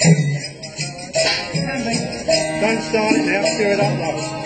Don't start it now, stir it up, lovers.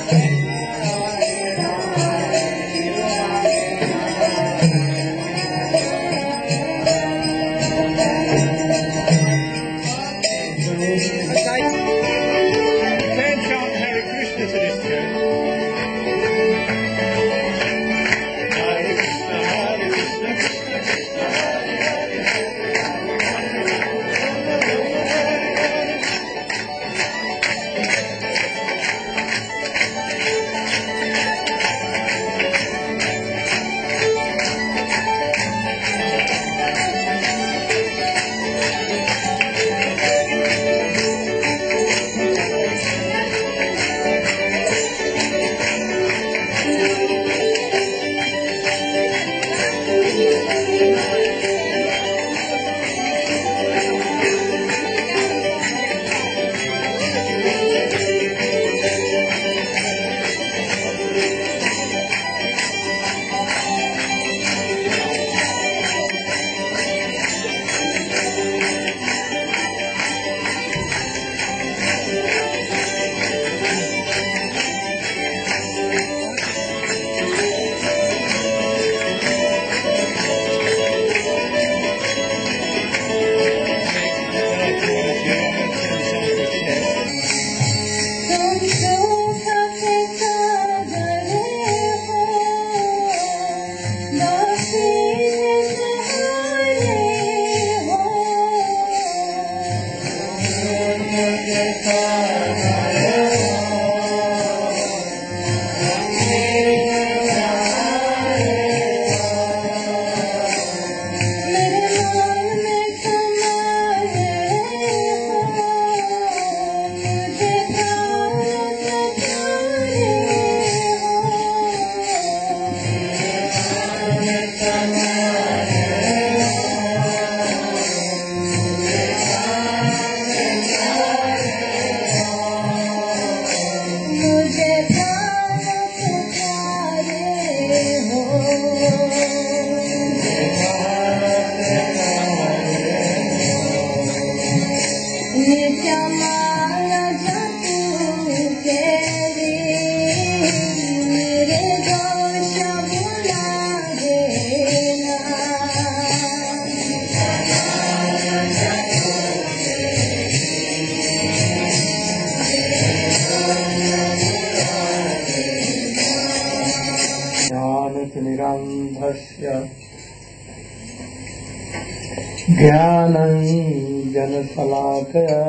ज्ञानञ्जनशलाकया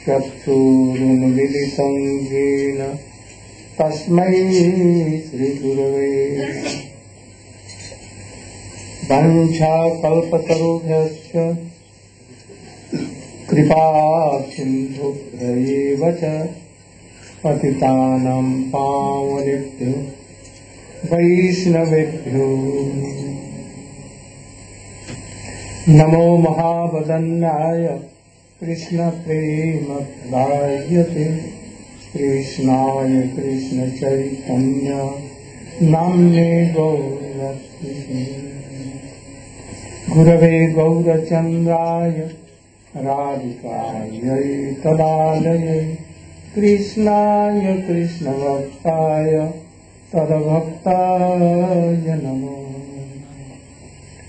चक्षुरुन्मीलितं येन तस्मै श्रीगुरवे वञ्चाकल्पतरुभ्यश्च कृपासिन्धुभ्यैव च पतितानां पावनेभ्यो वैष्णवेभ्यो नमो महावदन्याय कृष्णप्रेमप्रदायते कृष्णाय कृष्णचैतन्य नाम्ने गौरस्ते गुरवे गौरचन्द्राय राधिकायै तदालये कृष्णाय कृष्णभक्ताय तद्भक्ताय नमो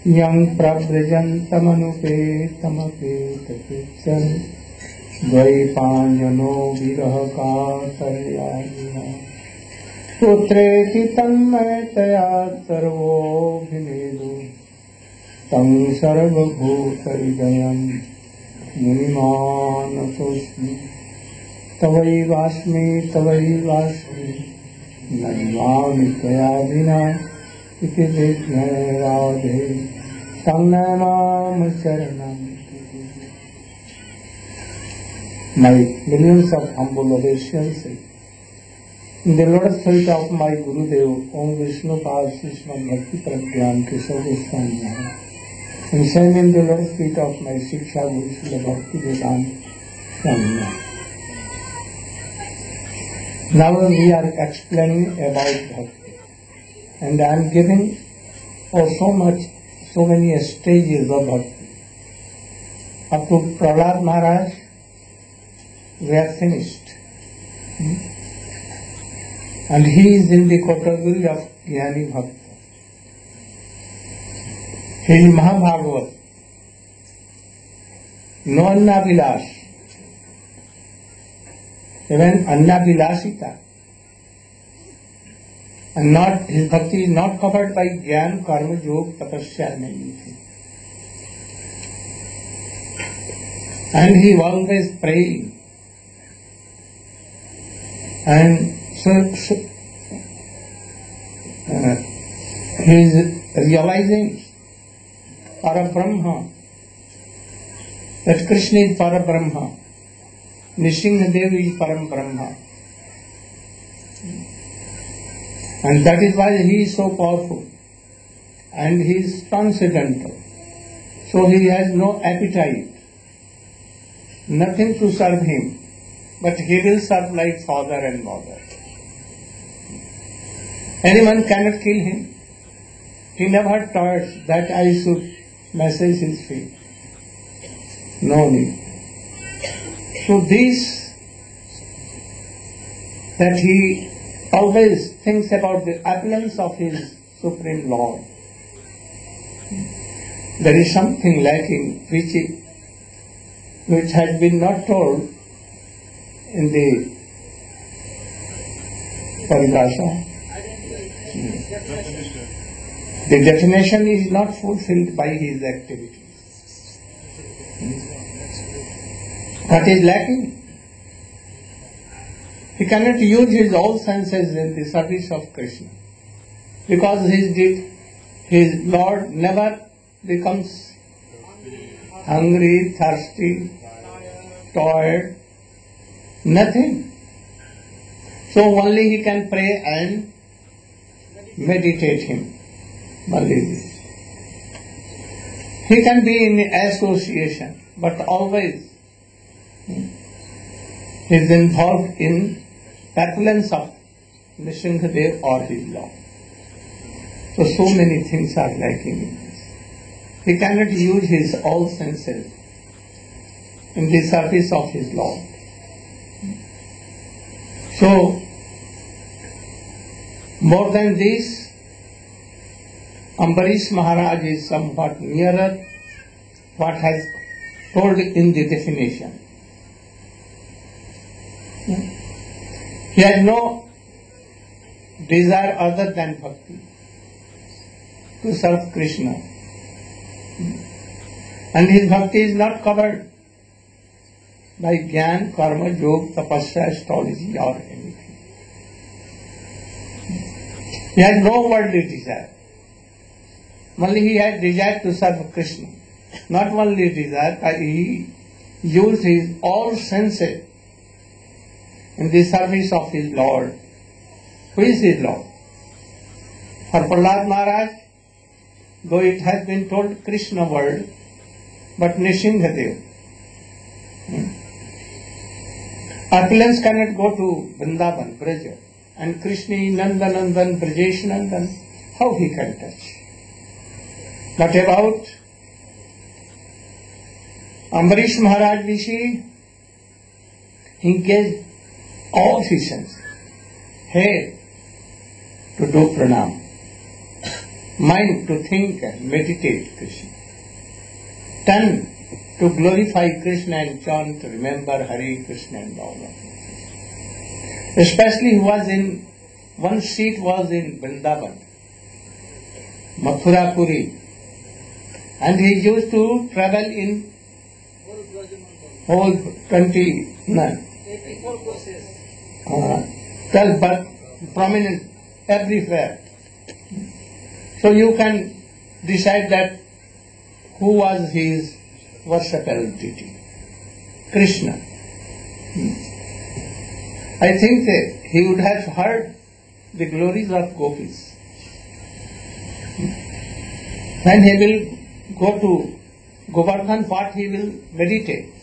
यं प्रव्रजन्तमनुपेतमपेतकृत्यं द्वैपायनो विरहकातर्यायिनः पुत्रेति तन्मयतया सर्वोऽभिनेदुः तं सर्वभूतहृदयं मुनिमानतोऽस्मि तवैवास्मि नमामि त्वया विना इति विघ्ने राधे तन्नमामि चरणं। My millions of humble obeisances in the lotus feet of my Gurudeva, Om Vishnu Pāsishma Bhakti Pragyan Kishore Goswami Maharaj, and send in the lotus feet of my Shiksha Guru Srila Bhakti Vedanta Swami Maharaj. Now we are explaining about Bhakti, and I am giving so many stages of Bhakti. Up to Prahlad Maharaj, we are finished. And he is in the category of Jnani Bhakta. He is Mahabhagavat. No Anna Vilas. Even Anna Vilasita. And not, his bhakti is not covered by Jnana, Karma, Yoga, Tapasya and anything. And he always praying. And so he is realizing Parabrahma, that Krishna is Parabrahma, Nrsimhadev is Parabrahma. And that is why he is so powerful and he is transcendental. So he has no appetite, nothing to serve him, but he will serve like father and mother. Anyone cannot kill him. He never thought that I should massage his feet. No need. So this, that he always thinks about the opulence of his Supreme Lord. There is something lacking which has been not told in the Paribhasha. The definition is not fulfilled by his activities. What is lacking? He cannot use his all senses in the service of Krishna, because his Lord never becomes hungry, thirsty, tired, nothing. So only he can pray and meditate him. Only this. He can be in association, but always he is involved in opulence of Nrsimhadev or his Lord. So many things are lacking in this. He cannot use his all senses in the service of his Lord. So, more than this, Ambarish Maharaj is somewhat nearer what has told in the definition. He has no desire other than bhakti, to serve Krishna. And his bhakti is not covered by Jnana, Karma, Yoga, Tapasya, astrology or anything. He has no worldly desire. Only he has desire to serve Krishna. Not only desire, but he used his all senses in the service of his Lord. Who is his Lord? For Prahlad Maharaj, though it has been told Krishna word, but Nrsimhadev. Opulence cannot go to Vrindavan, Braja, and Krishna Nandanandan, Brajesh Nandan, how he can touch? But about Ambarish Maharaj, we see, he gave all his senses. Head to do pranam, mind to think and meditate Krishna, tongue to glorify Krishna and chant, remember Hare Krishna and all of it. Especially he was in, one seat was in Vrindavan, Mathura Puri, and he used to travel in whole 29, 12, but prominent everywhere. So you can decide that who was his worshipable deity. Krishna. I think that he would have heard the glories of gopis. When he will go to Govardhan, what he will meditate.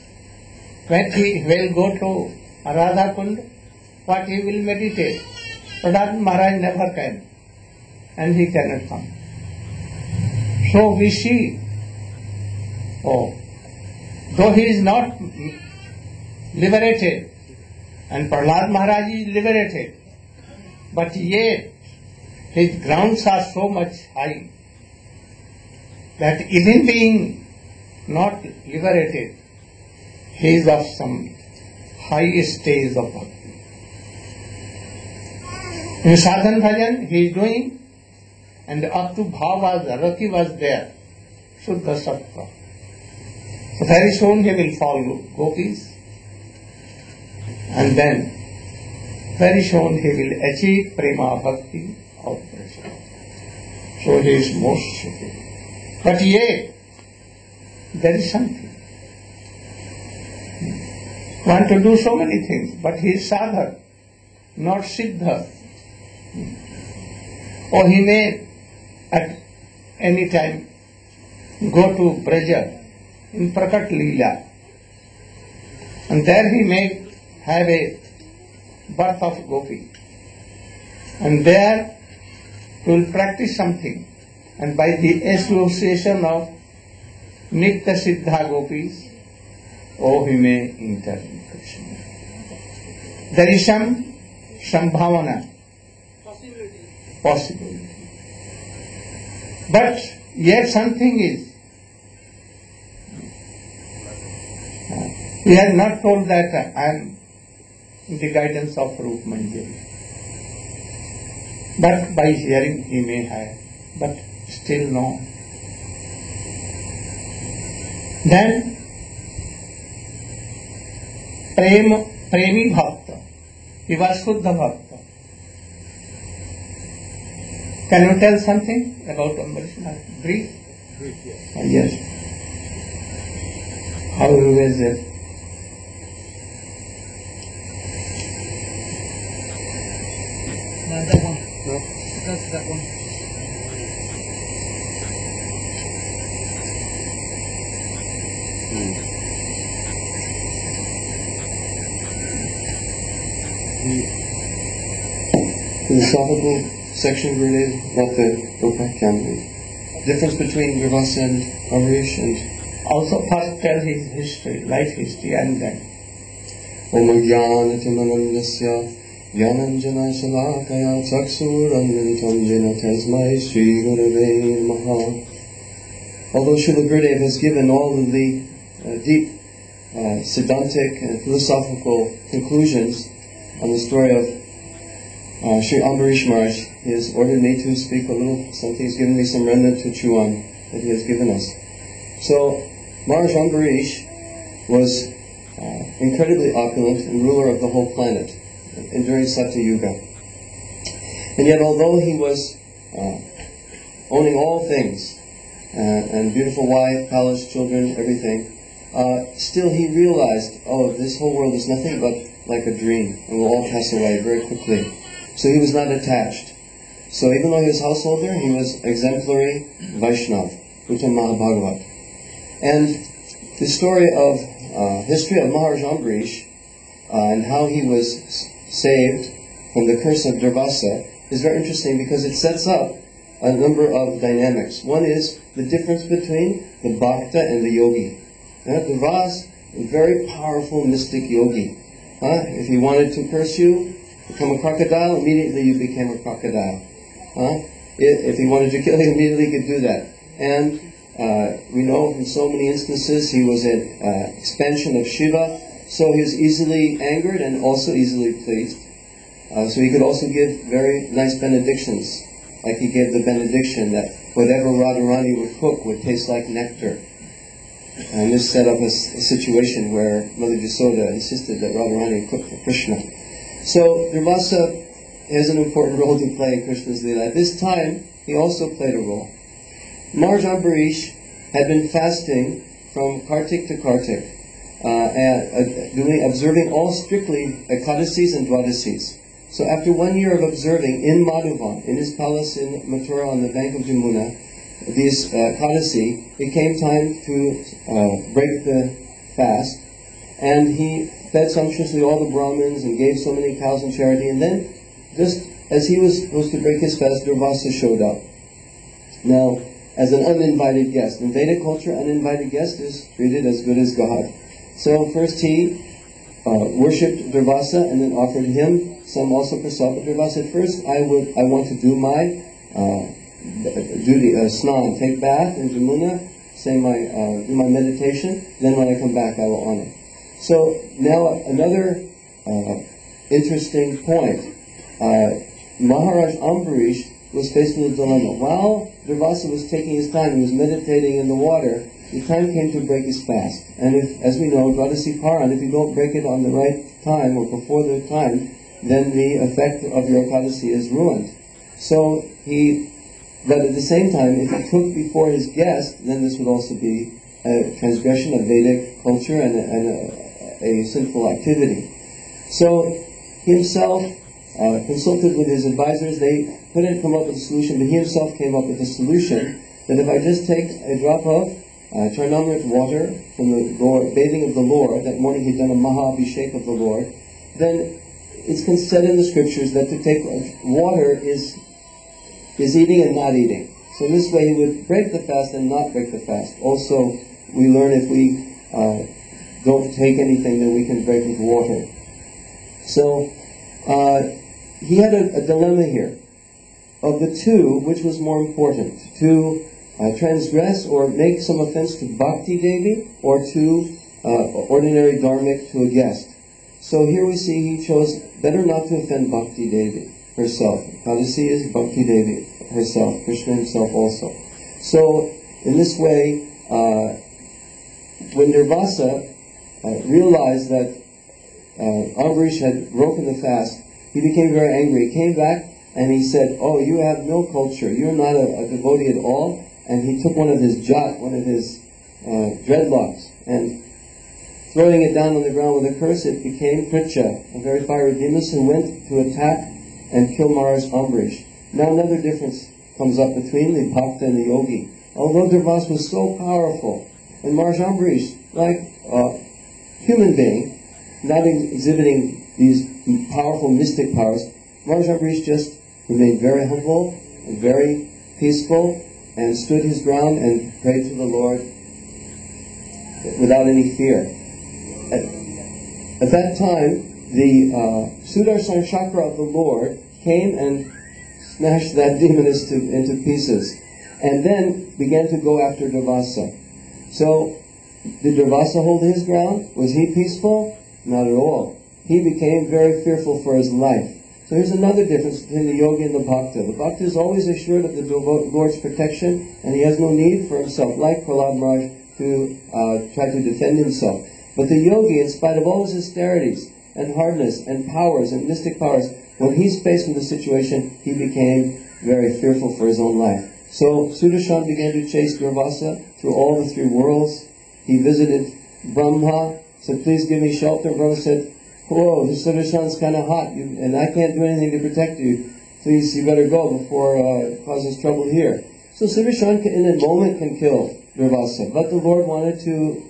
When he will go to Radha Kund, what he will meditate. Prahlad Maharaj never came, and he cannot come. So we see, Though he is not liberated, and Prahlad Maharaj is liberated, but yet his grounds are so much high that even being not liberated, he is of some high stage of bhakti. In sadhan bhajan he is doing, and up to bhav was, rati was there, Shuddha Sattva. So very soon he will follow gopis, and then very soon he will achieve prema bhakti of Krishna. So he is most superior. But yet, there is something. Want to do so many things, but he is sadhak, not siddha. Or he may at any time go to Braja in Prakat Leela, and there he may have a birth of gopi, and there he will practice something, and by the association of Nitya Siddha gopis, he may enter in Krishna. There is some bhavana, possibility. But yet something is. He has not told that I am in the guidance of Rup Manjari. But by hearing he may have, but still no. Then Premi Bhakta. He was Shuddha Bhakta. Can you tell something about Ambarish Maharaj? Brief? Brief, yes. Yes. How he was there? That one. No. That's that one. Philosophical section, Gurudev, about the Upakhyan. Difference between Durvasa and Ambarish, and also first tell his history, life history, and then. Om Jnanatimanandasya Jnananjana Shalakaya Chaksuranjantam Jena Tasmai Sri Gurave Namaha. Although Srila Gurudeva has given all of the deep Siddhantic and philosophical conclusions on the story of Sri Ambarish Maharaj, he has ordered me to speak a little something. He's given me some remnant to chew on that he has given us. So, Maharaj Ambarish was incredibly opulent and ruler of the whole planet during Satya Yuga. And yet, although he was owning all things, and beautiful wife, palace, children, everything, still he realized, this whole world is nothing but like a dream, and will all pass away very quickly. So he was not attached. So even though he was householder, he was exemplary Vaishnav, Uttam Mahabhagavat. And the history of Maharaj Ambarish, and how he was saved from the curse of Durvasa is very interesting, because it sets up a number of dynamics. One is the difference between the bhakta and the yogi. Durvasa, a very powerful mystic yogi. If he wanted to curse you, become a crocodile, immediately you became a crocodile. If he wanted to kill you, immediately he could do that. And we know from so many instances he was an expansion of Shiva, so he was easily angered and also easily pleased. So he could also give very nice benedictions, like he gave the benediction that whatever Radharani would cook would taste like nectar. And this set up a situation where Mother Yasoda insisted that Radharani cook for Krishna. So Durvasa has an important role to play in Krishna's Leela. At this time, he also played a role. Maharaj Ambarish had been fasting from Kartik to Kartik, observing all strictly Ekadasis and Dwadasis. So after 1 year of observing in Madhuvan, in his palace in Mathura on the bank of Jamuna, these Ekadasi, it came time to break the fast, and he fed sumptuously all the Brahmins and gave so many cows in charity, and then just as he was supposed to break his fast, Durvasa showed up. Now, as an uninvited guest. In Vedic culture, uninvited guest is treated as good as God. So first he worshipped Durvasa and then offered him some also prasad. Durvasa said, first I want to do my duty, snan, take bath in Jamuna, say do my meditation, then when I come back I will honor. So now another interesting point. Maharaj Ambarish was faced with a dilemma. While Durvasa was taking his time, he was meditating in the water, the time came to break his fast. And if, as we know, Dwadasi Paran, if you don't break it on the right time or before the time, then the effect of your Ekadasi is ruined. So but at the same time, if he took before his guest, then this would also be a transgression of Vedic culture and a sinful activity. So he himself consulted with his advisors. They couldn't come up with a solution, but he himself came up with a solution that if I just take a drop of Charnamrit water from the Lord, bathing of the Lord, that morning he'd done a Mahabhishek of the Lord, then it's said in the scriptures that to take water is eating and not eating. So in this way he would break the fast and not break the fast. Also, we learn if we don't take anything, then we can break with water. So he had a dilemma here. Of the two, which was more important? To transgress or make some offense to Bhakti Devi, or to ordinary dharmic to a guest. So here we see he chose better not to offend Bhakti Devi herself. Kadasi is Bhakti Devi herself, Krishna himself also. So in this way, when Durvasa realized that Ambarish had broken the fast, he became very angry. He came back and he said, oh, you have no culture, you're not a devotee at all. And he took one of his dreadlocks, and throwing it down on the ground with a curse, it became Pritcha, a very fiery demon who went to attack and kill Maharaj Ambarish. Now another difference comes up between the Bhakta and the Yogi. Although Durvasa was so powerful, and Maharaj Ambarish, like a human being, not exhibiting these powerful mystic powers, Maharaj Ambarish just remained very humble and very peaceful, and stood his ground and prayed to the Lord without any fear. At that time, the Sudarshan Chakra of the Lord came and smashed that demoness into pieces, and then began to go after Durvasa. So, did Durvasa hold his ground? Was he peaceful? Not at all. He became very fearful for his life. So here's another difference between the yogi and the bhakta. The bhakta is always assured of the Lord's protection, and he has no need for himself, like Prahlad Maharaj, to try to defend himself. But the yogi, in spite of all his austerities and hardness and powers and mystic powers, when he's faced with a situation, he became very fearful for his own life. So Sudarshan began to chase Durvasa through all the three worlds. He visited Brahma, said, please give me shelter. Brahma said, whoa, this Sudarshan's kind of hot, and I can't do anything to protect you. Please, you better go before it causes trouble here. So Sudarshan in a moment can kill Durvasa, but the Lord wanted to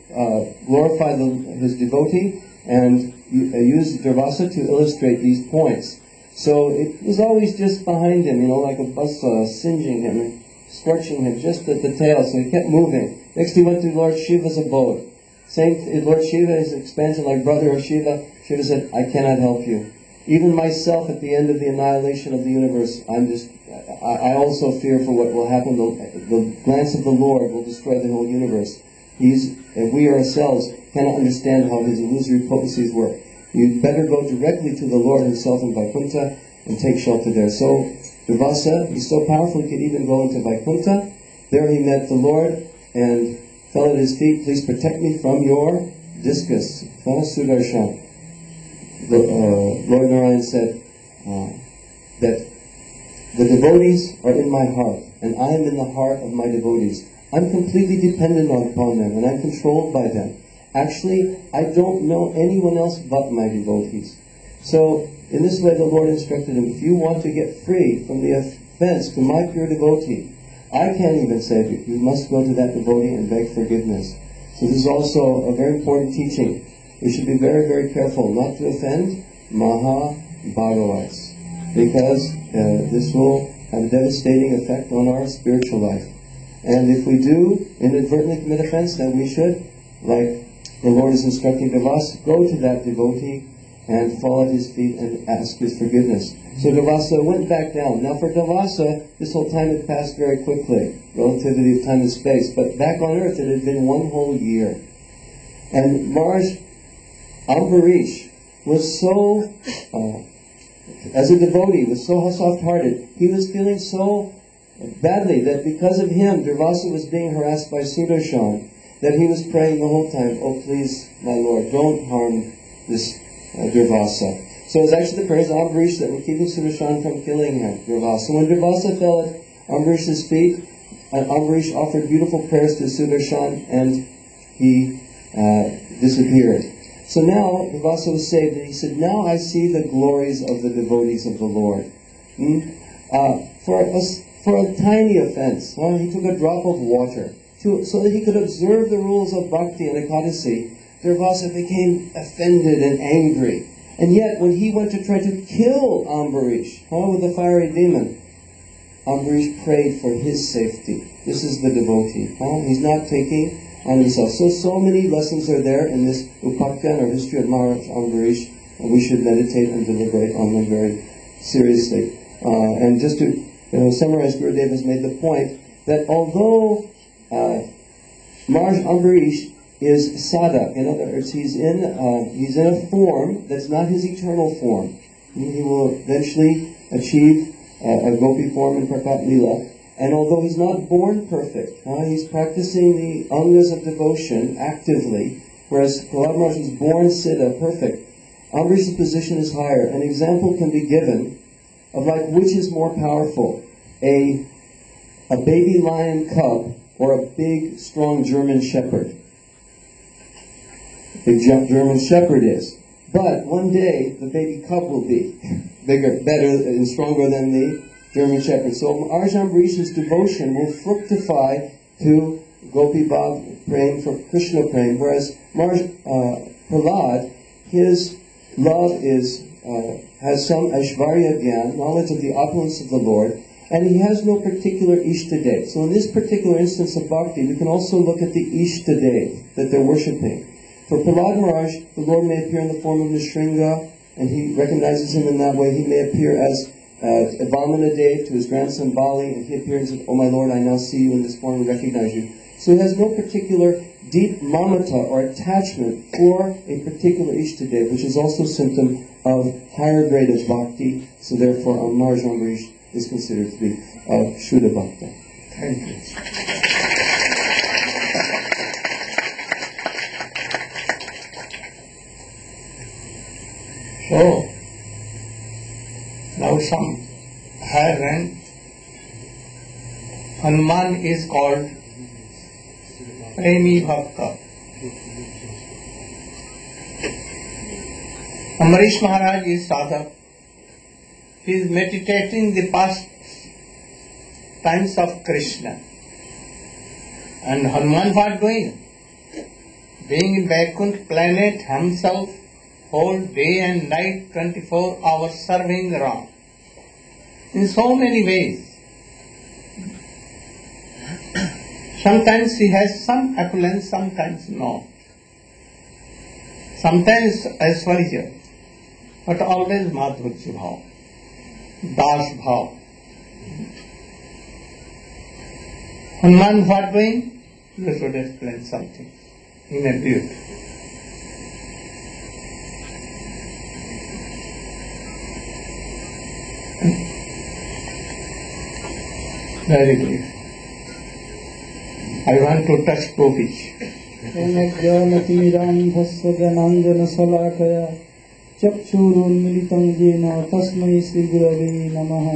glorify his devotee and use Durvasa to illustrate these points. So it was always just behind him, like a buzzsaw, singeing him and scorching him just at the tail, so he kept moving. Next he went to Lord Shiva's abode. Lord Shiva, his expansion, like brother of Shiva, Shiva said, I cannot help you. Even myself, at the end of the annihilation of the universe, I also fear for what will happen. The glance of the Lord will destroy the whole universe. We ourselves cannot understand how his illusory potencies work. You'd better go directly to the Lord himself in Vaikuntha and take shelter there. So Durvasa, he's so powerful he could even go into Vaikuntha. There he met the Lord and fell at his feet. Please protect me from your discus, Sudarshan. Lord Narayan said that the devotees are in my heart, and I am in the heart of my devotees. I'm completely dependent upon them, and I'm controlled by them. Actually, I don't know anyone else but my devotees. So, in this way the Lord instructed him, if you want to get free from the offense to my pure devotee, I can't even save you. You must go to that devotee and beg forgiveness. So this is also a very important teaching. We should be very, very careful not to offend Mahabhagavats, because this will have a devastating effect on our spiritual life. And if we do inadvertently commit offense, then we should, like the Lord is instructing Devasa, go to that devotee and fall at his feet and ask his forgiveness. So Devasa went back down. Now for Devasa, this whole time had passed very quickly, relativity of time and space, but back on earth it had been 1 whole year. And Maharaj Ambarish was so, as a devotee, was so soft-hearted. He was feeling so badly that because of him, Durvasa was being harassed by Sudarshan, that he was praying the whole time, oh please, my Lord, don't harm this Durvasa. So it was actually the prayers of Ambarish that were keeping Sudarshan from killing him, Durvasa. When Durvasa fell at Ambarish's feet, Ambarish offered beautiful prayers to Sudarshan and he disappeared. So now Durvasa was saved, and he said, now I see the glories of the devotees of the Lord. For a tiny offense, he took a drop of water so that he could observe the rules of bhakti and ekadasi. Durvasa became offended and angry. And yet, when he went to try to kill Ambarish with the fiery demon, Ambarish prayed for his safety. This is the devotee. He's not taking on himself. So many lessons are there in this Upakyan or history of Maharaj Ambarish, and we should meditate and deliberate on them very seriously. And just to summarize, Gurudeva has made the point that although Maharaj Ambarish is sadhak, in other words, he's in a form that's not his eternal form. He will eventually achieve a gopi form in Prakat Lila. And although he's not born perfect, he's practicing the angas of devotion actively, whereas Prahlad Maharaj was born siddha, perfect. Ambarish's position is higher. An example can be given of like which is more powerful, a baby lion cub or a big, strong German shepherd. The German shepherd is. But one day, the baby cub will be bigger, better, and stronger than the German shepherd. So Maharaj Ambarish's devotion will fructify to Gopi Bhav praying for Krishna praying, whereas Maharaj Prahlad, his love has some Aishvarya Gyan, knowledge of the opulence of the Lord, and he has no particular Ishta day. So in this particular instance of bhakti, we can also look at the Ishta day that they're worshipping. For Prahlad Maharaj, the Lord may appear in the form of Nishringa, and he recognizes him in that way. He may appear as Vamana Dev to his grandson Bali, and he appears and says, oh my Lord, I now see you in this form and recognize you. So he has no particular deep mamata or attachment for a particular Ishtadev, which is also a symptom of higher grade of bhakti. So therefore, Maharaj Ambarish is considered to be of Shuddha Bhakta. Thank you. So, now some higher rank. Hanuman is called Premi Bhakta. Ambarish Maharaj is sadhak. He is meditating the past times of Krishna. And Hanuman what doing? Being in Vaikuntha planet himself, whole day and night, 24 hours serving Ram. In so many ways. Sometimes he has some opulence, sometimes no. Sometimes Aishwarya, but always Madhurya Bhav, Das Bhav. Hanuman what doing? You should explain something in a beauty. Very brief. I want to touch Gopis. चक्षुरुन्मिलितं येन तस्मै श्रीगुरवे नमः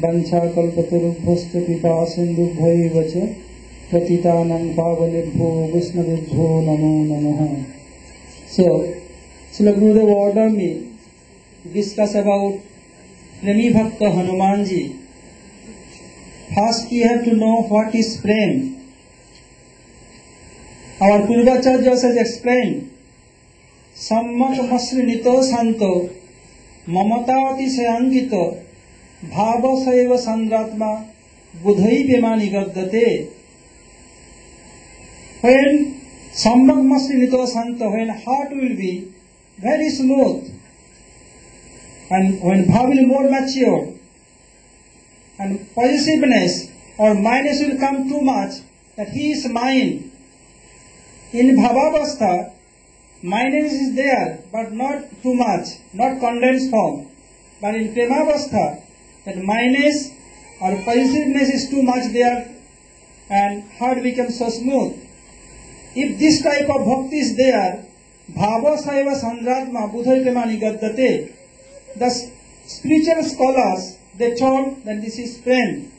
वंशाकल्पतरुभ्यश्च कृपासिन्धुभ्यैव च पतितानां पावनेभ्यो वैष्णवेभ्यो नमो नमः. So, Srila Gurudeva ordered me to discuss about Premi Bhakta Hanumanji. First, we have to know what is prem. Our Purvacharyas has explained, Sammak masrinito santo, mamatati sayankito, bhava saiva sandratma, budhai bhimani gaddate, When Sambhag must nito santa, when heart will be very smooth, and when bhav will be more mature, and possessiveness or minus will come too much, that he is mine. In bhavavastha, minus is there, but not too much, not condensed form. But in premavastha, that minus or possessiveness is too much there, and heart becomes so smooth. If this type of bhakti is there, bhava saiva sandratma budhai premani gaddate, the spiritual scholars, they told that this is prem.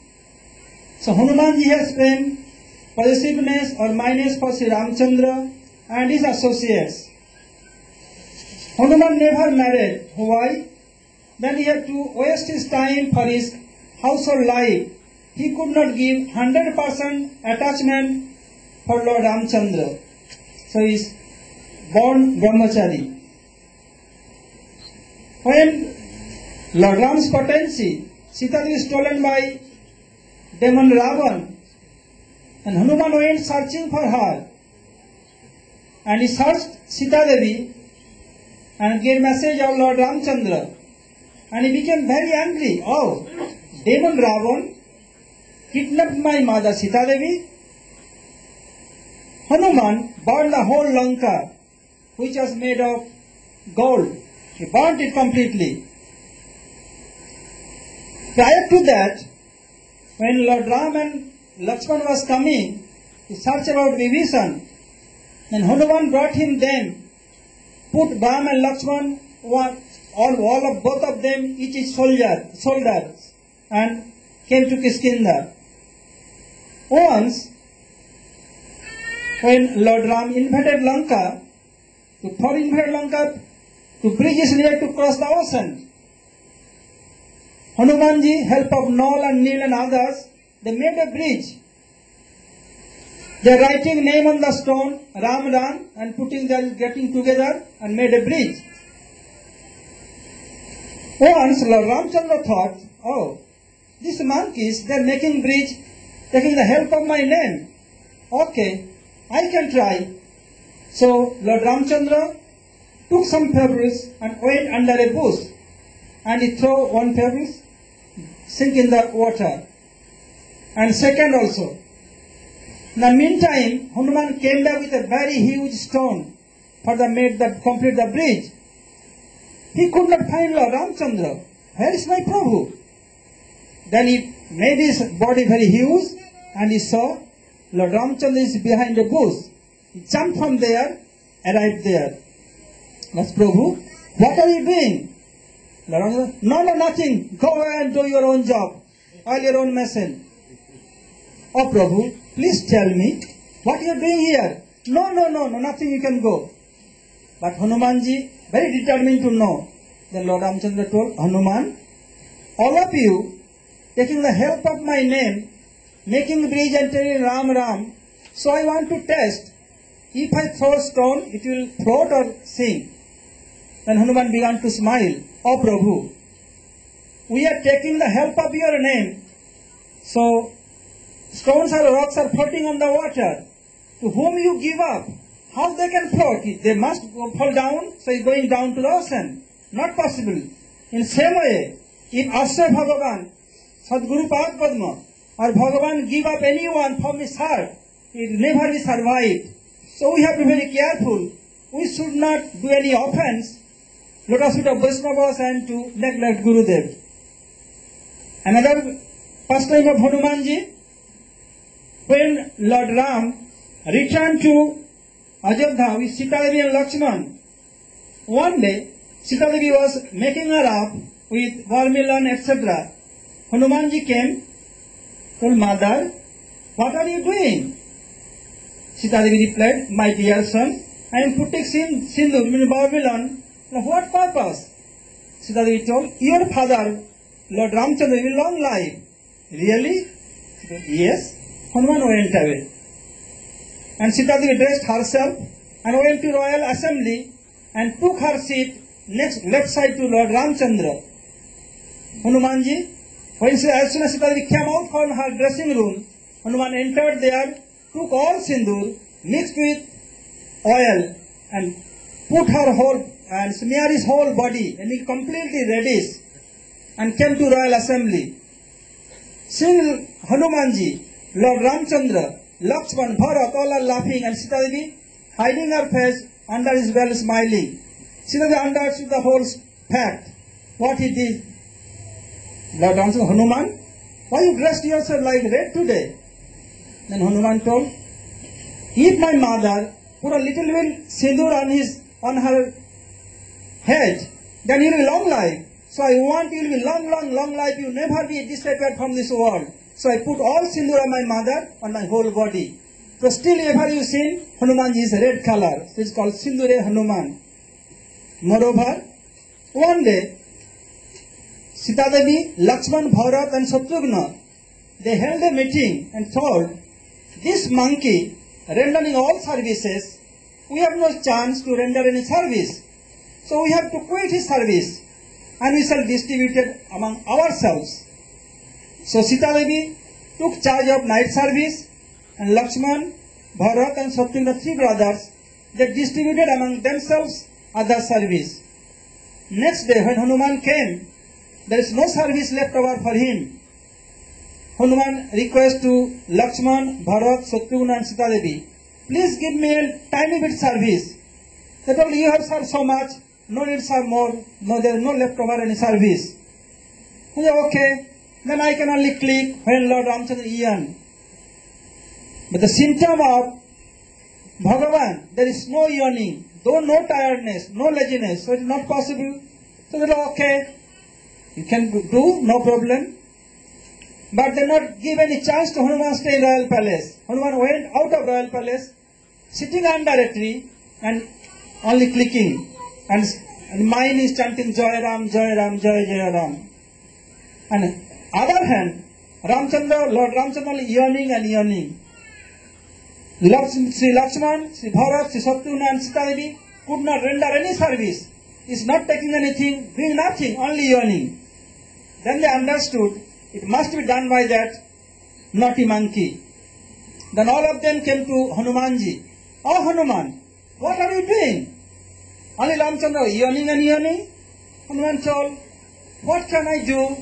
So Hanumanji has prem, possessiveness or minus for Sri Ramchandra and his associates. Hanuman never married. Why? Then he had to waste his time for his household life. He could not give 100% attachment for Lord Ramchandra. So he is born brahmachari. When Lord Ram's potency, Sita is stolen by demon Ravan, and Hanuman went searching for her, and he searched Sita Devi and gave message of Lord Ramchandra, and he became very angry. Oh, demon Ravan kidnapped my mother Sita Devi. Hanuman burned the whole Lanka, which was made of gold. He burnt it completely. Prior to that, when Lord Ram and Lakshman was coming to search about Vibhishan, and Hanuman brought him them, put Ram and Lakshman, all of both of them, each soldiers, and came to Kiskindha. Once, when Lord Ram invaded Lanka, to bridge his near to cross the ocean, Hanumanji, help of Nal and Nil and others, they made a bridge. They are writing name on the stone, Ram Ram, and getting together and made a bridge. Once Lord Ramchandra thought, oh, these monkeys, they are making bridge, taking the help of my name. Okay, I can try. So Lord Ramchandra took some pebbles and went under a bush, and he threw one pebble, sink in the water, and second also. In the meantime, Hanuman came back with a very huge stone for complete the bridge. He could not find Lord Ramchandra. Where is my Prabhu? Then he made his body very huge, and he saw Lord Ramchandra is behind a bush. He jumped from there, arrived there. That's Prabhu. What are you doing? Lord Ramchandra, no, nothing. Go and do your own job. All your own message. Oh Prabhu, please tell me what you are doing here. No, nothing, you can go. But Hanumanji, very determined to know. Then Lord Ramchandra told Hanuman, all of you taking the help of my name, making bridge and telling Ram Ram, so I want to test. If I throw a stone, it will float or sink. Then Hanuman began to smile. Oh Prabhu, we are taking the help of your name. So stones or rocks are floating on the water. To whom you give up, how they can float? They must fall down, so it's going down to the ocean. Not possible. In same way, if Asya Bhagavan, Sadguru Padma, or Bhagavan give up anyone from his heart, it will never be survived. So we have to be very careful. We should not do any offense, lotus of Vaishnavas, and to neglect Gurudev. Another pastime of Hanumanji, when Lord Ram returned to Ajodhya with Sita Devi and Lakshman, one day Sita Devi was making her up with vermilion, etc. Hanumanji came, told Mother, what are you doing? Sita Devi replied, my dear son, I am putting sindur, meaning vermilion. Now what purpose? Sita Devi told, your father, Lord Ramchandra, will long life. Really? Yes. Hanuman went away. And Sita Devi dressed herself and went to royal assembly and took her seat left side to Lord Ramchandra. Hanumanji, as soon as Sita Devi came out from her dressing room, Hanuman entered there, took all sindur mixed with oil and put her whole and smear his whole body and he completely reddish and came to royal assembly. Seeing Hanumanji, Lord Ramchandra, Lakshman, Bharat, all are laughing and Sita Devi hiding her face under his veil smiling. Sita Devi understood the whole fact, what he did. Lord Ramchandra, Hanuman, why you dressed yourself like red today? Then Hanuman told, if my mother put a little bit sindoor on her head, then you will be long life. So I want you will be long life. You never be disappeared from this world. So I put all sindoor of my mother on my whole body. So still ever you seen Hanuman is red color. So it's called Sindure Hanuman. Moreover, one day, Sita Devi, Lakshman, Bharat and Shatrugna, they held a meeting and told, this monkey rendering all services, we have no chance to render any service. So we have to quit his service and we shall distribute it among ourselves. So Sita Devi took charge of night service and Lakshman, Bharat and Shatrugna, three brothers, they distributed among themselves other service. Next day when Hanuman came, there is no service left over for him. Hanuman requests to Lakshman, Bharat, Shatrugna and Sita Devi, please give me a tiny bit service. They told, you have served so much, no need serve more, no, there is no left over any service. He said, okay, then I can only click when Lord Ramchandra yawned. But the symptom of Bhagavan, there is no yawning, though no tiredness, no laziness, so it is not possible. So they said, okay, you can do, no problem. But they not give any chance to Hanuman stay in royal palace. Hanuman went out of royal palace, sitting under a tree and only clicking. And mind is chanting Joy Ram, Joy Ram, Joy Joy Ram. And other hand, Lord Ramchandra only yawning and yawning. Sri Lakshman, Sri Bharat, Sri Shatrugna and Sita Devi could not render any service. He is not taking anything, doing nothing, only yawning. Then they understood it must be done by that naughty monkey. Then all of them came to Hanumanji. Oh Hanuman, what are you doing? Only Ramchandra yawning and yawning. Hanuman told, what can I do?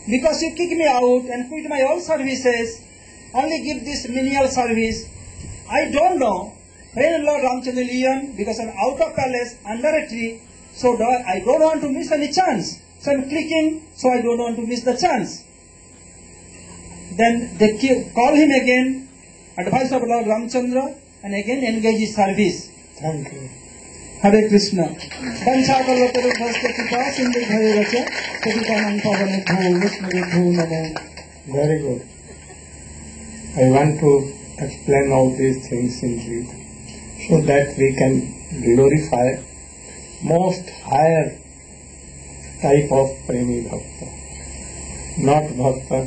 Because you kick me out and quit my all services, only give this menial service. I don't know when Lord Ramchandra yawned because I'm out of palace under a tree, so I don't want to miss any chance. So I'm clicking, so I don't want to miss the chance. Then they call him again, advice of Lord Ramchandra, and again engage his service. Thank you. Hare Krishna. Vanchakalvatara bhastya sindhu bhayevacha sadikanam pavanebho vishnavibho namo. Very good. I want to explain all these things simply so that we can glorify most higher type of Premi Bhakta. Not Bhakta,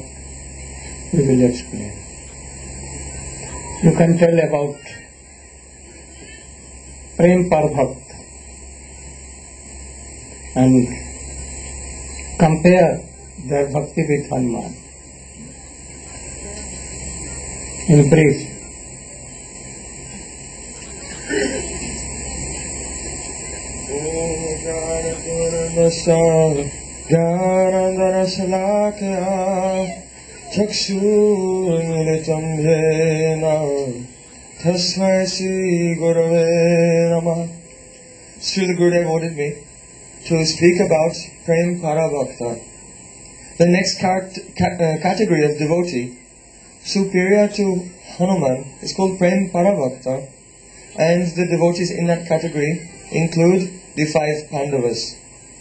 we will explain. You can tell about Prem Par Bhakt and compare their bhakti with Hanuman. In brief, Srila Gurudeva ordered me to speak about Prem Parabhakta. The next category of devotee superior to Hanuman is called Prem Parabhakta, and the devotees in that category include the 5 Pandavas,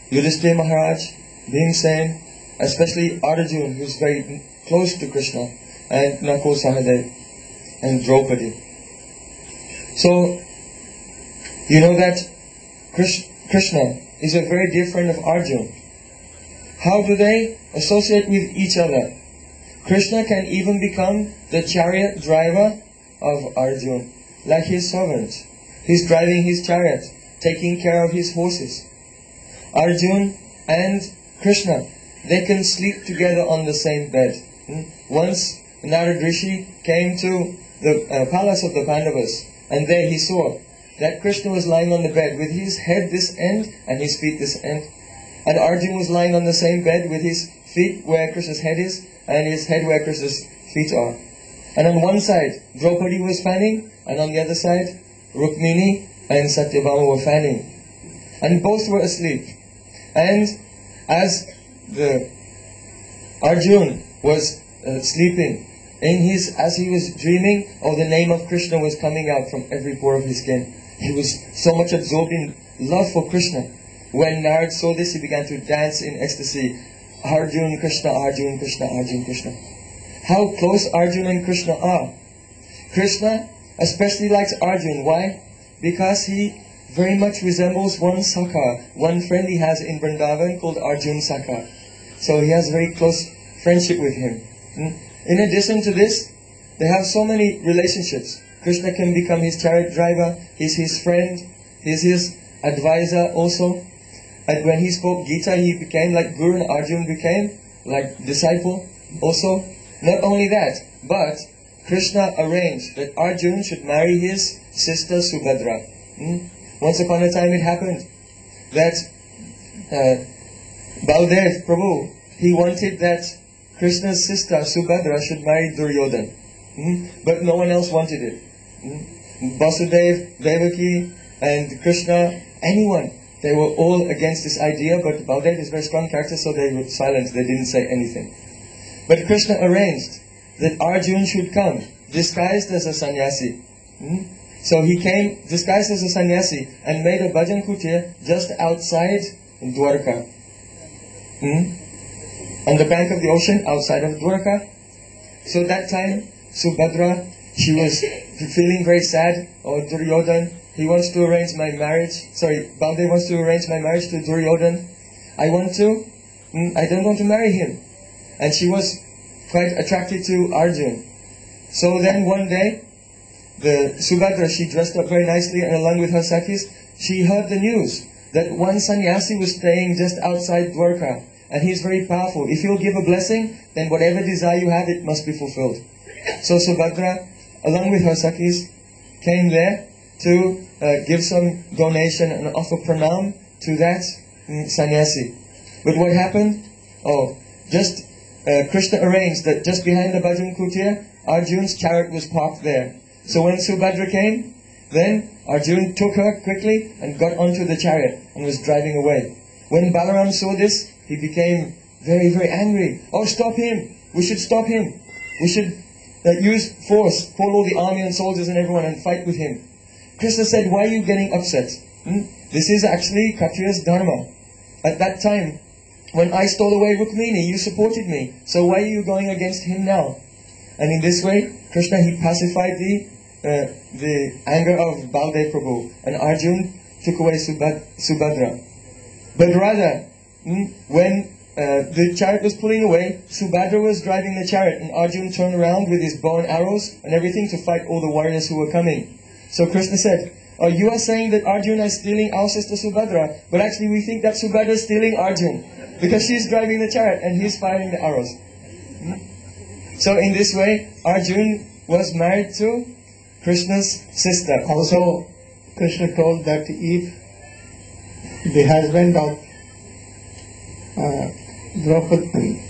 Yudhishthira Maharaj, Bhimsen, especially Arjuna, who is very close to Krishna, and Nakul Sahadev, and Draupadi. So, you know that Krishna is a very different of Arjuna. How do they associate with each other? Krishna can even become the chariot driver of Arjuna, like his servant. He's driving his chariot, taking care of his horses. Arjuna and Krishna, they can sleep together on the same bed. Once Narad Rishi came to the palace of the Pandavas And there he saw that Krishna was lying on the bed with his head this end and his feet this end. And Arjuna was lying on the same bed with his feet where Krishna's head is and his head where Krishna's feet are. And on one side, Draupadi was fanning, and on the other side, Rukmini and Satyabhama were fanning. And both were asleep. And as the Arjuna was sleeping, as he was dreaming, the name of Krishna was coming out from every pore of his skin. He was so much absorbed in love for Krishna. When Narad saw this, he began to dance in ecstasy. Arjuna Krishna, Arjuna Krishna, Arjuna Krishna. How close Arjuna and Krishna are. Krishna especially likes Arjuna. Why? Because he very much resembles one Sakha, one friend he has in Vrindavan called Arjuna Sakha. So he has very close friendship with him. In addition to this, they have so many relationships. Krishna can become his chariot driver, he's his friend, he's his advisor also. And when he spoke Gita, he became like Guru, and Arjuna became like disciple also. Not only that, but Krishna arranged that Arjuna should marry his sister Subhadra. Once upon a time it happened that Baldev Prabhu, he wanted that Krishna's sister Subhadra should marry Duryodhana. But no one else wanted it. Vasudev, Devaki and Krishna, anyone, they were all against this idea, but Baldev is a very strong character, so they were silent, they didn't say anything. But Krishna arranged that Arjuna should come, disguised as a sannyasi. So he came disguised as a sannyasi and made a bhajan kutir just outside Dwarka. On the bank of the ocean, outside of Dwarka. So that time, Subhadra, she was feeling very sad. Duryodhana, he wants to arrange my marriage. Baldev wants to arrange my marriage to Duryodhana. I don't want to marry him. And she was quite attracted to Arjuna. So then one day, the Subhadra, she dressed up very nicely, and along with her Sakhis, she heard the news that one sannyasi was staying just outside Dwarka, and he's very powerful. If he'll give a blessing, then whatever desire you have, it must be fulfilled. So Subhadra, along with her Sakhis, came there to give some donation and offer pranam to that sannyasi. But what happened? Krishna arranged that just behind the bhajan kutir, Arjuna's chariot was parked there. So when Subhadra came, then Arjuna took her quickly and got onto the chariot and was driving away. When Balaram saw this, he became very, very angry. Stop him! We should stop him! We should use force, call all the army and soldiers and everyone and fight with him. Krishna said, why are you getting upset? This is actually Kshatriya's dharma. At that time, when I stole away Rukmini, you supported me. So why are you going against him now? And in this way, Krishna, he pacified the anger of Baldev Prabhu. And Arjuna took away Subhadra. But rather, when the chariot was pulling away, Subhadra was driving the chariot, and Arjuna turned around with his bow and arrows and everything to fight all the warriors who were coming. So Krishna said, you are saying that Arjuna is stealing our sister Subhadra, but actually we think that Subhadra is stealing Arjuna, because she's driving the chariot and he's firing the arrows. So in this way, Arjuna was married to Krishna's sister. Also, Krishna told that if the husband of Draupadi,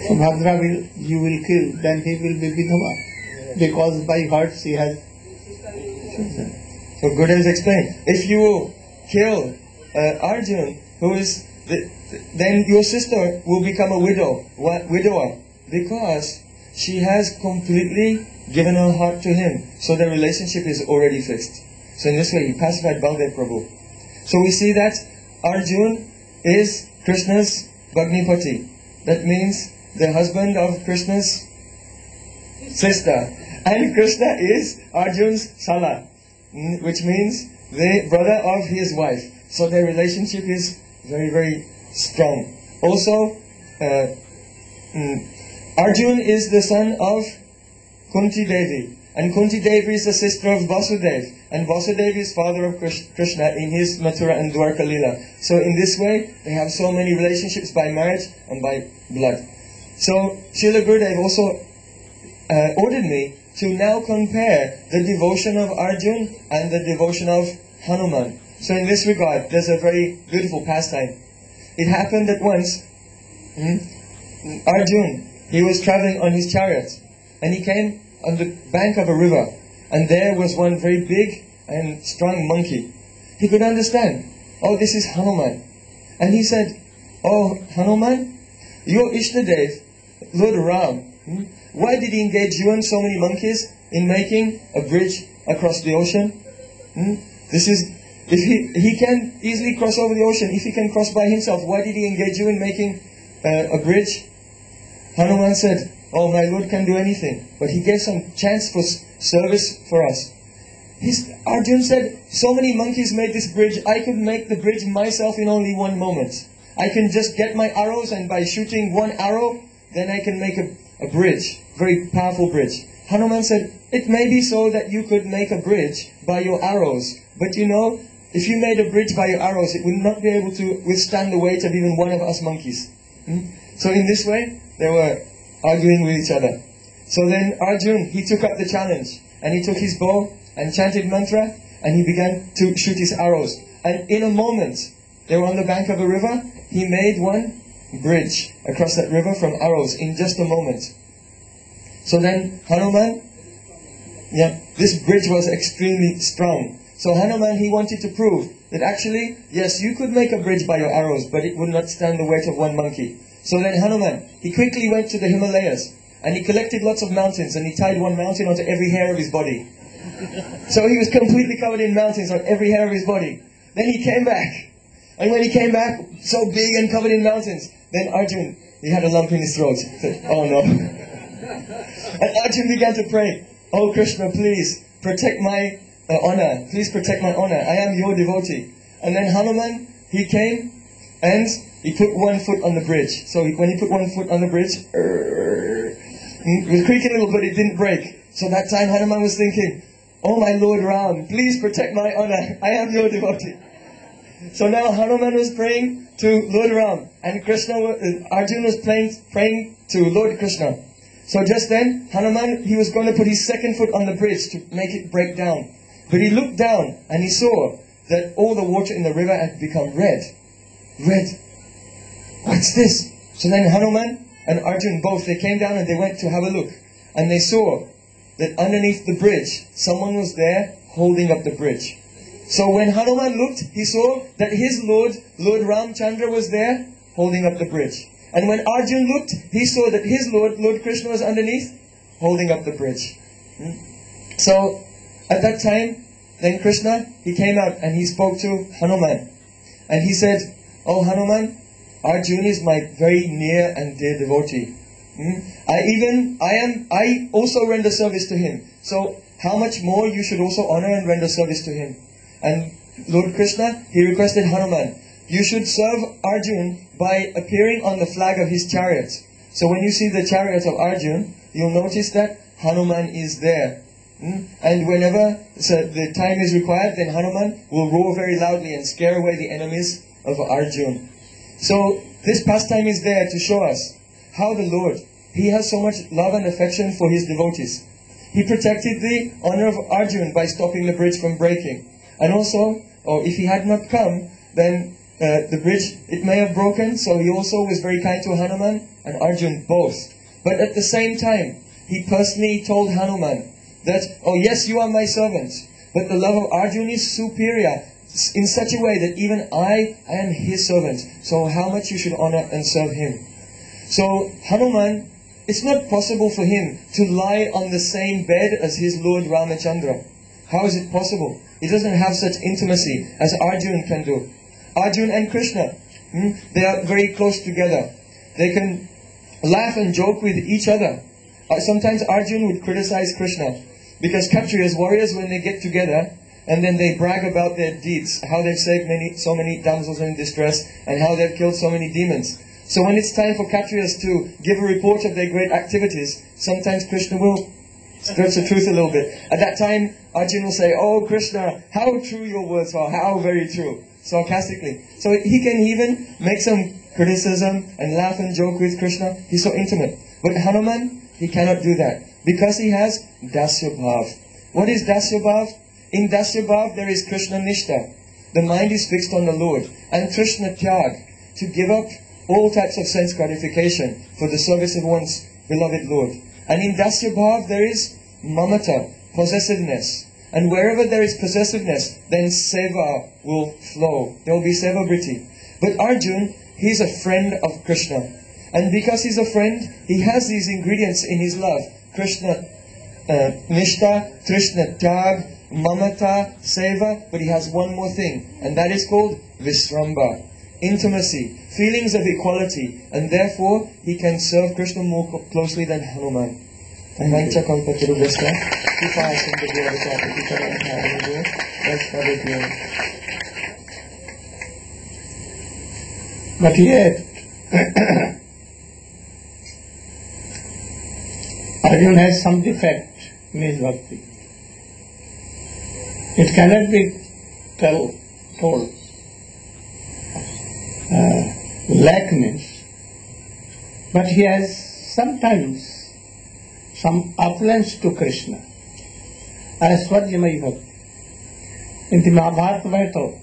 Subhadra you will kill, then he will be Vidhava, because by hurt she has children. So Gurudev has explained, if you kill Arjuna, then your sister will become a widower, because she has completely given her heart to him. So the relationship is already fixed. So in this way, he pacified Baldev Prabhu. So we see that Arjuna is Krishna's Bhagnipati. That means the husband of Krishna's sister. And Krishna is Arjuna's Sala, which means the brother of his wife. So their relationship is very, very strong. Also, Arjuna is the son of Kunti Devi. And Kunti Devi is the sister of Vasudev. And Vasudev is father of Krishna in his Mathura and Dwarka Lila. So in this way, they have so many relationships by marriage and by blood. So Srila Gurudeva also ordered me to now compare the devotion of Arjun and the devotion of Hanuman. So in this regard, there's a very beautiful pastime. It happened that once, Arjun, he was traveling on his chariot, and he came on the bank of a river, and there was one very big and strong monkey. He could understand, oh, this is Hanuman. And he said, oh, Hanuman, your Ishtadev, Lord Ram, why did he engage you and so many monkeys in making a bridge across the ocean? If he can easily cross over the ocean, if he can cross by himself, why did he engage you in making a bridge? Hanuman said, oh, my Lord can do anything, but he gave some chance for service for us. Arjun said, so many monkeys made this bridge, I could make the bridge myself in only 1 moment. I can just get my arrows, and by shooting 1 arrow, then I can make a bridge, very powerful bridge. Hanuman said, it may be so that you could make a bridge by your arrows, but you know, if you made a bridge by your arrows, it would not be able to withstand the weight of even one of us monkeys. So in this way, they were arguing with each other. So then Arjun, he took up the challenge, and he took his bow and chanted mantra, and he began to shoot his arrows. And in a moment, they were on the bank of a river, he made one bridge across that river from arrows in just a moment. So then Hanuman, this bridge was extremely strong. So Hanuman, he wanted to prove that actually, yes, you could make a bridge by your arrows, but it would not stand the weight of one monkey. So then Hanuman, he quickly went to the Himalayas, and he collected lots of mountains, and he tied one mountain onto every hair of his body. So he was completely covered in mountains on every hair of his body. Then he came back. And when he came back, so big and covered in mountains, then Arjun, he had a lump in his throat. Said, oh no. And Arjun began to pray, oh Krishna, please protect my honor. Please protect my honor. I am your devotee. And then Hanuman, he came and he put 1 foot on the bridge. So when he put 1 foot on the bridge, it was creaking a little, but it didn't break. So that time Hanuman was thinking, oh my Lord Ram, please protect my honor. I am your devotee. So now Hanuman was praying to Lord Ram, and Arjun was praying to Lord Krishna. So just then, Hanuman, he was going to put his 2nd foot on the bridge to make it break down. But he looked down and he saw that all the water in the river had become red. Red. What's this? So then Hanuman and Arjun both, they came down and they went to have a look. And they saw that underneath the bridge, someone was there holding up the bridge. So when Hanuman looked, he saw that his Lord, Lord Ramchandra, was there holding up the bridge. And when Arjun looked, he saw that his Lord, Lord Krishna, was underneath holding up the bridge. So at that time, then Krishna, he came out and he spoke to Hanuman. And he said, oh Hanuman, Arjun is my very near and dear devotee. I also render service to him. So how much more you should also honor and render service to him. And Lord Krishna, he requested Hanuman, you should serve Arjun by appearing on the flag of his chariot. So when you see the chariot of Arjun, you'll notice that Hanuman is there. And whenever the time is required, then Hanuman will roar very loudly and scare away the enemies of Arjun. So this pastime is there to show us how the Lord, he has so much love and affection for his devotees. He protected the honor of Arjun by stopping the bridge from breaking. And also, or if he had not come, then the bridge, it may have broken. So he also was very kind to Hanuman and Arjun both. But at the same time, he personally told Hanuman that, oh yes, you are my servant, but the love of Arjun is superior in such a way that even I am his servant. So how much you should honor and serve him. So Hanuman, it's not possible for him to lie on the same bed as his Lord Ramachandra. How is it possible? He doesn't have such intimacy as Arjun can do. Arjun and Krishna, they are very close together. They can laugh and joke with each other. Sometimes Arjun would criticize Krishna because Kshatriyas, warriors, when they get together and then they brag about their deeds, how they've saved so many damsels in distress and how they've killed so many demons. So when it's time for Kshatriyas to give a report of their great activities, sometimes Krishna will stretch the truth a little bit. At that time, Arjun will say, oh Krishna, how true your words are, how very true, sarcastically. So he can even make some criticism and laugh and joke with Krishna. He's so intimate. But Hanuman, He cannot do that because he has Dasya Bhav. What is Dasya Bhav? In Dasya Bhav there is Krishna Nishta. The mind is fixed on the Lord. And Krishna Tyag, to give up all types of sense gratification for the service of one's beloved Lord. And in Dasya Bhav there is Mamata, possessiveness. And wherever there is possessiveness, then Seva will flow. There will be Seva Vritti. But Arjun, he's a friend of Krishna. And because he's a friend, he has these ingredients in his love. Krishna Nishta, Krishna Tyag, Mamata, Seva, but he has one more thing, and that is called Visramba, intimacy, feelings of equality, and therefore he can serve Krishna more closely than Hanuman. But yet, Arjuna has some defect in his bhakti. It cannot be told. Lack means. But he has sometimes some affluence to Krishna. Aiswarjamai bhakti. In the Mahabharata battle,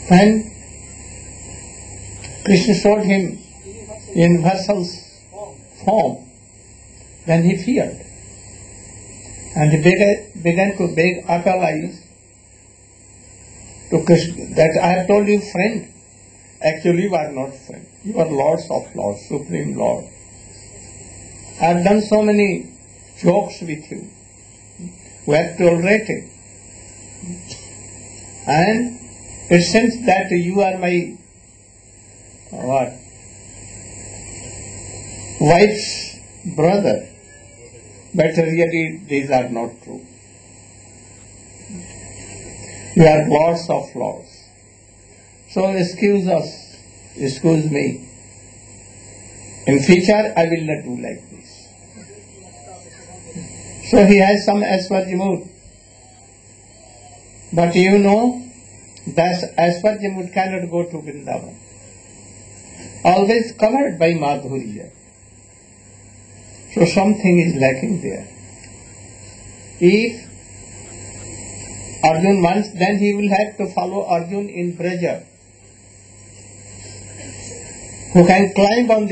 when Krishna showed him universal form, then he feared. And he began to beg, apologize to Krishna that I have told you friend. Actually you are not friend. You are Lords of Lords, Supreme Lord. I have done so many jokes with you. We have tolerated. And it seems that you are my wife's brother. But really these are not true. You are Lords of Lords. So excuse us, excuse me. In future I will not do like this. So he has some Aiswarya mood. But you know that Aiswarya mood cannot go to Vrindavan. Always covered by Madhurya. So something is lacking there. If Arjun wants, then he will have to follow Arjun in Braja, who can climb on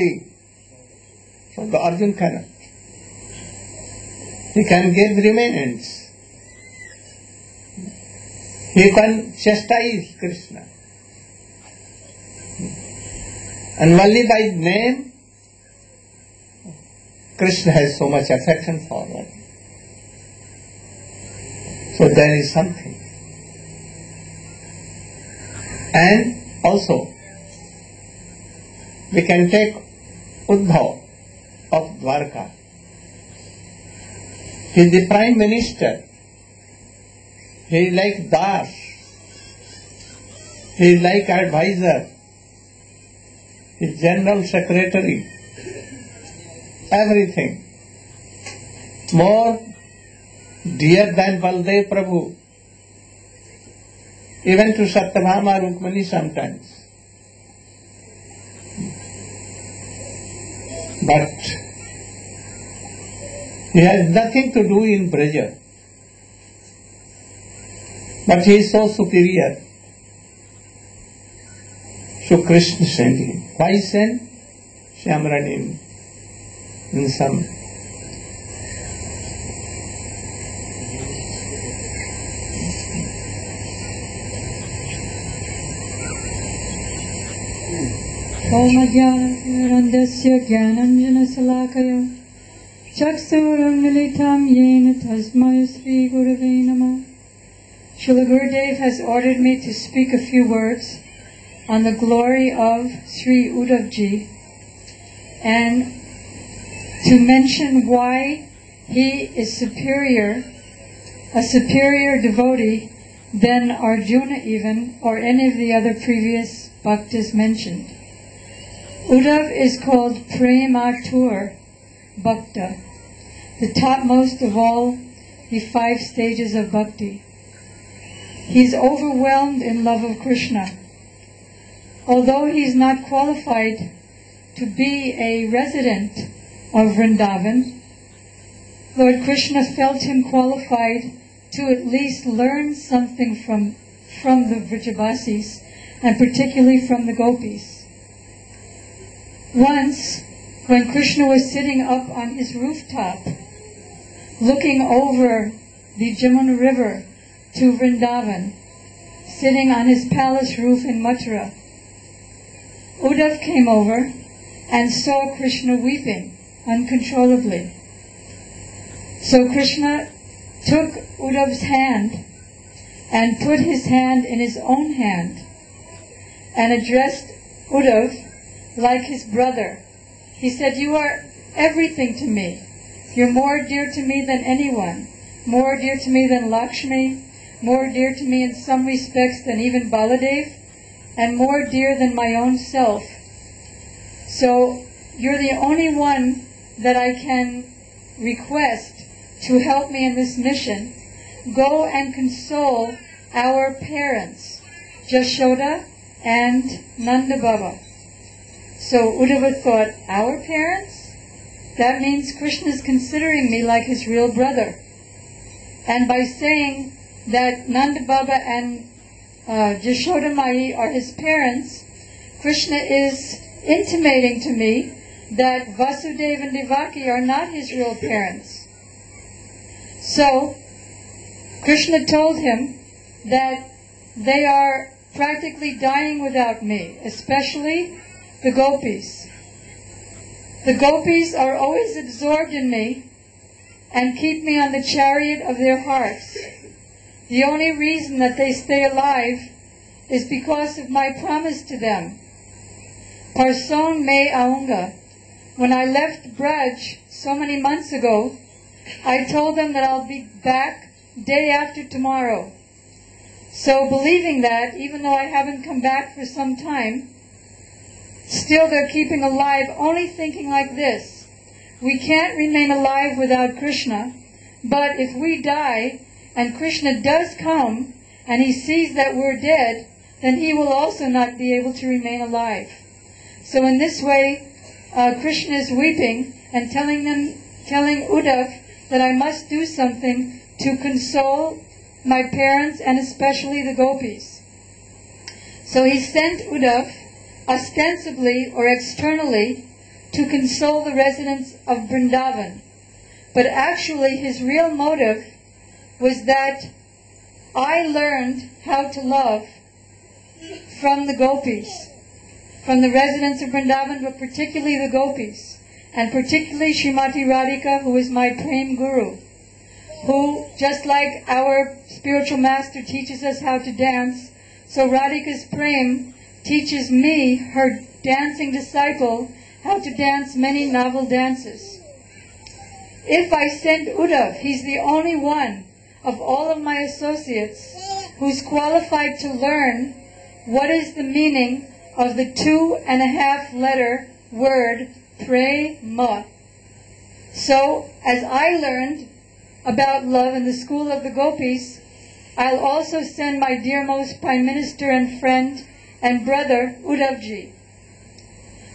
so the Arjun cannot. He can give remains. He can chastise Krishna. And only by name, Krishna has so much affection for us. So there is something. And also, we can take Uddhav of Dwarka. He is the Prime Minister. He is like Das. He is like advisor. He is General Secretary. Everything. More dear than Baldev Prabhu. Even to Satyabhama Rukmani sometimes. But he has nothing to do in Braja. But he is so superior. So Krishna sent him. Why sent? Shyamrani in some Omajnanandasya Jnananjana Salakaya Chaksuramilitam Yena Tasmaya Sri Gurave Namah. Srila Gurudev has ordered me to speak a few words on the glory of Sri Uddhavji and to mention why he is a superior devotee than Arjuna even, or any of the other previous bhaktas mentioned. Uddhav is called Prematur Bhakta, the topmost of all the 5 stages of bhakti. He is overwhelmed in love of Krishna. Although he is not qualified to be a resident of Vrindavan, Lord Krishna felt him qualified to at least learn something from the Vrijabasis, and particularly from the gopis. Once, when Krishna was sitting up on his rooftop, looking over the Jamuna River to Vrindavan, sitting on his palace roof in Mathura, Uddhav came over and saw Krishna weeping uncontrollably. So Krishna took Uddhav's hand and put his hand in his own hand and addressed Uddhav like his brother. He said, "You are everything to me. You're more dear to me than anyone, more dear to me than Lakshmi, more dear to me in some respects than even Baladev, and more dear than my own self. So you're the only one that I can request to help me in this mission. Go and console our parents, Jashoda and Nanda Baba." So Uddhava thought, our parents? That means Krishna is considering me like his real brother. And by saying that Nanda Baba and Jashoda Mai are his parents, Krishna is intimating to me that Vasudeva and Devaki are not his real parents. So Krishna told him that they are practically dying without me, especially the gopis. The gopis are always absorbed in me and keep me on the chariot of their hearts. The only reason that they stay alive is because of my promise to them. Parson me aunga. When I left Braj so many months ago, I told them that I'll be back day after tomorrow. So believing that, even though I haven't come back for some time, still they're keeping alive, only thinking like this: we can't remain alive without Krishna, but if we die and Krishna does come and he sees that we're dead, then he will also not be able to remain alive. So in this way, Krishna is weeping and telling Uddhav that I must do something to console my parents and especially the gopis. So he sent Uddhav ostensibly or externally to console the residents of Vrindavan. But actually his real motive was that I learned how to love from the gopis, from the residents of Vrindavan, but particularly the gopis, and particularly Srimati Radhika, who is my Prem Guru, who, just like our spiritual master teaches us how to dance, so Radhika's Prem teaches me, her dancing disciple, how to dance many novel dances. If I send Uddhav, he's the only one of all of my associates who's qualified to learn what is the meaning of the 2.5 letter word Prema. So, as I learned about love in the school of the gopis, I'll also send my dearmost Prime Minister and friend and brother, Uddhavji.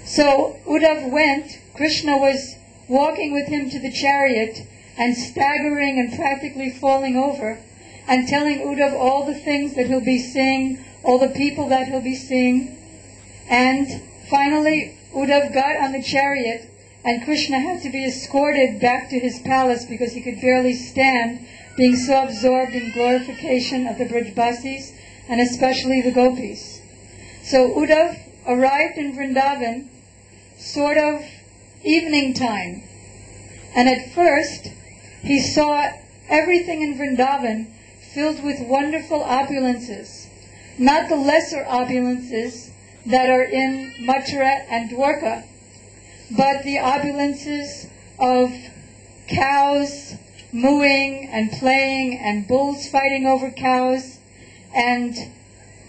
So Uddhav went. Krishna was walking with him to the chariot and staggering and practically falling over and telling Uddhav all the things that he'll be seeing, all the people that he'll be seeing. And finally Uddhav got on the chariot and Krishna had to be escorted back to his palace because he could barely stand, being so absorbed in glorification of the Brajbasis and especially the gopis. So Uddhav arrived in Vrindavan sort of evening time. And at first he saw everything in Vrindavan filled with wonderful opulences. Not the lesser opulences that are in Mathura and Dwarka, but the opulences of cows mooing and playing and bulls fighting over cows and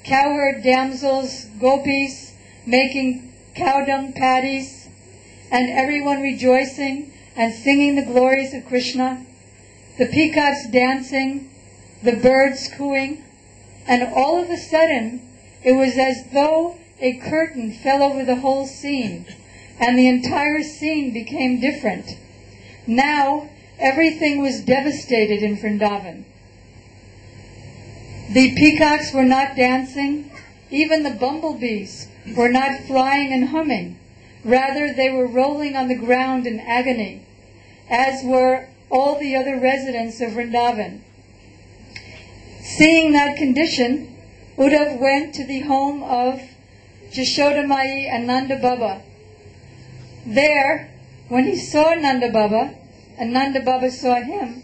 cowherd damsels, gopis, making cow dung patties and everyone rejoicing and singing the glories of Krishna, the peacocks dancing, the birds cooing, and all of a sudden it was as though a curtain fell over the whole scene. and the entire scene became different. Now, everything was devastated in Vrindavan. The peacocks were not dancing, even the bumblebees were not flying and humming. Rather, they were rolling on the ground in agony, as were all the other residents of Vrindavan. Seeing that condition, Uddhav went to the home of Jashoda Mai and Nanda Baba. There, when he saw Nanda Baba, and Nanda Baba saw him,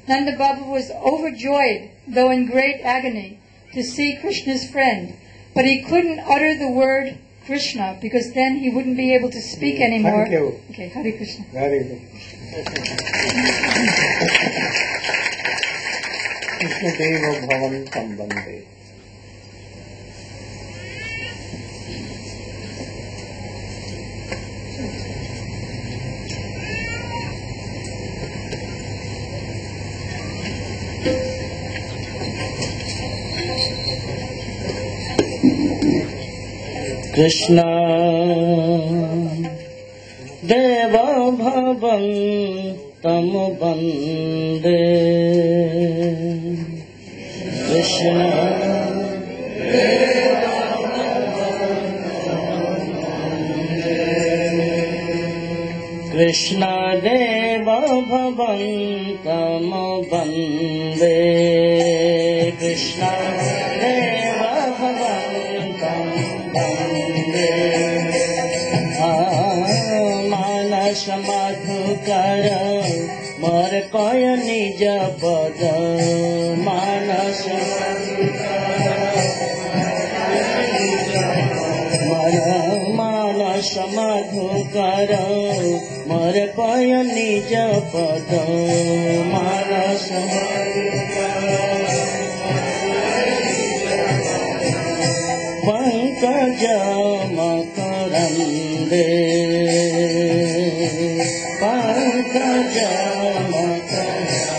Nanda Baba was overjoyed, though in great agony, to see Krishna's friend. But he couldn't utter the word Krishna, because then he wouldn't be able to speak anymore. Thank you. Okay, Hare Krishna. Very good. Krishnadeva Bhavan Sambandhe. Krishna Deva Bhavan Tam Bande Krishna Krishna Deva Bhavan Tam Bande Krishna Deva Bhavan Tam Manas Madhukar Mar Paya Nija Pada Manas Manas Madhukar Mar Paya Nija Pada Manas Pankaja Makarande Pankaja Makarande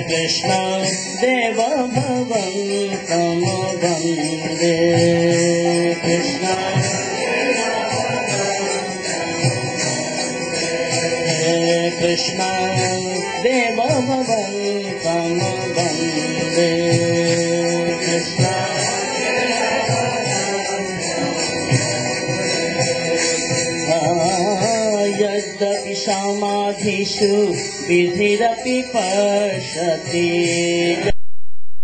Krishna Deva Bhavan Tam Bande Krishna Krishna Deva Bhavan Tam Bande Krishna Yadapi Samadhishu Vidhirapi Pashati